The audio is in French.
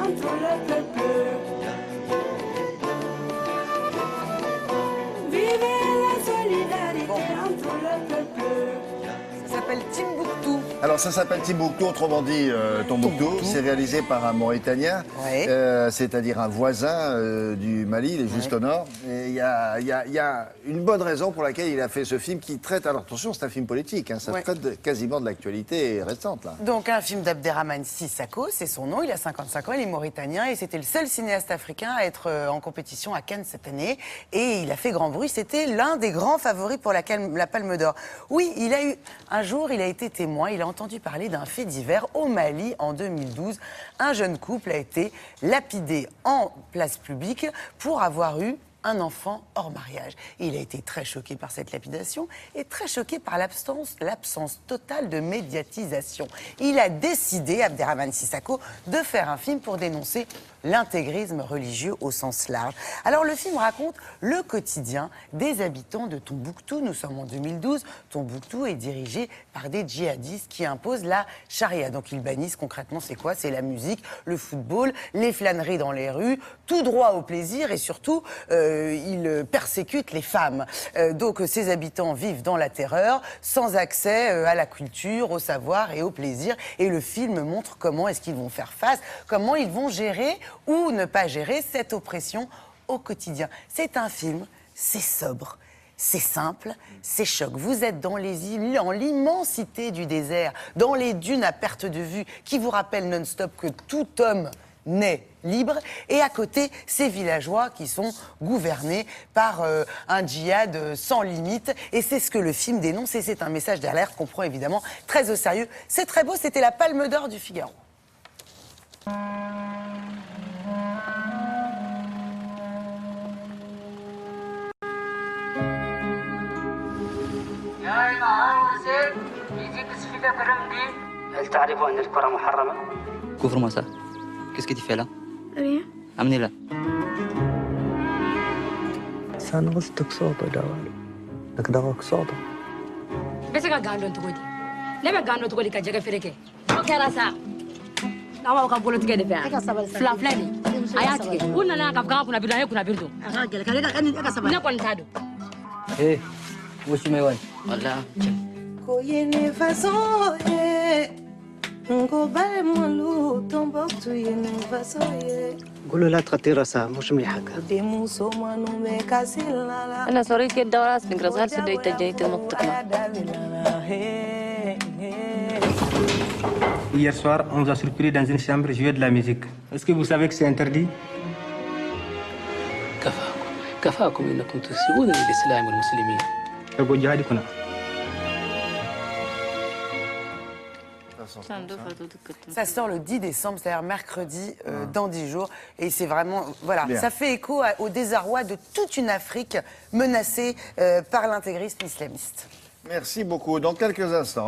entre le peuple. Vivez la solidarité entre le peuple. Ça s'appelle Timbuktu. Alors ça s'appelle Timbuktu, autrement dit Tombouctou. C'est réalisé par un Mauritanien, Ouais. c'est-à-dire un voisin du Mali, il est juste au nord. Et il y a une bonne raison pour laquelle il a fait ce film qui traite, alors attention, c'est un film politique, hein, ça Ouais. traite quasiment de l'actualité récente. Là. Donc un film d'Abderrahmane Sissako, c'est son nom, il a 55 ans, il est mauritanien et c'était le seul cinéaste africain à être en compétition à Cannes cette année et il a fait grand bruit, c'était l'un des grands favoris pour la Palme d'Or. Oui, un jour il a été témoin, il a entendu parler d'un fait divers au Mali en 2012. Un jeune couple a été lapidé en place publique pour avoir eu un enfant hors mariage. Et il a été très choqué par cette lapidation et très choqué par l'absence totale de médiatisation. Il a décidé, Abderrahmane Sissako, de faire un film pour dénoncer l'intégrisme religieux au sens large. Alors le film raconte le quotidien des habitants de Tombouctou. Nous sommes en 2012. Tombouctou est dirigé par des djihadistes qui imposent la charia. Donc ils bannissent concrètement, c'est quoi? C'est la musique, le football, les flâneries dans les rues, tout droit au plaisir et surtout ils persécutent les femmes. Donc ces habitants vivent dans la terreur, sans accès à la culture, au savoir et au plaisir. Et le film montre comment est-ce qu'ils vont faire face, comment ils vont gérer ou ne pas gérer cette oppression au quotidien. C'est un film, c'est sobre. C'est simple, c'est choc. Vous êtes dans les îles, dans l'immensité du désert, dans les dunes à perte de vue, qui vous rappellent non-stop que tout homme naît libre. Et à côté, ces villageois qui sont gouvernés par un djihad sans limite. Et c'est ce que le film dénonce. Et c'est un message d'alerte qu'on prend évidemment très au sérieux. C'est très beau, c'était la Palme d'Or du Figaro. هل تعرف أن الكرة محرمة؟ Couvre-moi ça. Qu'est-ce que tu fais là? Rien. Amenez-la. Sana gusto ko soto dawal. Nagdako ko soto. Bese ka gando tugodi. Lebe gando tugodi ka jege fereke. O kera sa. Nawa ka bolo tige de fa. Fla fla ni. Aya tige. Unna na ka fga kuna bidan kuna birdo. Aha gele ka kan ka sabal. Ne kon tado. Eh, wushi mai wani. Wallah. Koyene façon ngo bale molu Tombouctou yene façon قولوا لا تغطي راسها مش مليحة de muso manu me kasila أنا صريت كده وراس نقرأ سدي تجيت المنطقة. Hier soir, on nous a surpris dans une chambre jouer de la musique. Est-ce que vous savez que c'est interdit? كفاكم انكم تسيئون للاسلام والمسلمين. أبو جهادي كنا. Ça sort le 10 décembre, c'est-à-dire mercredi, dans 10 jours. Et c'est vraiment, voilà, ça fait écho au désarroi de toute une Afrique menacée par l'intégrisme islamiste. Merci beaucoup. Dans quelques instants.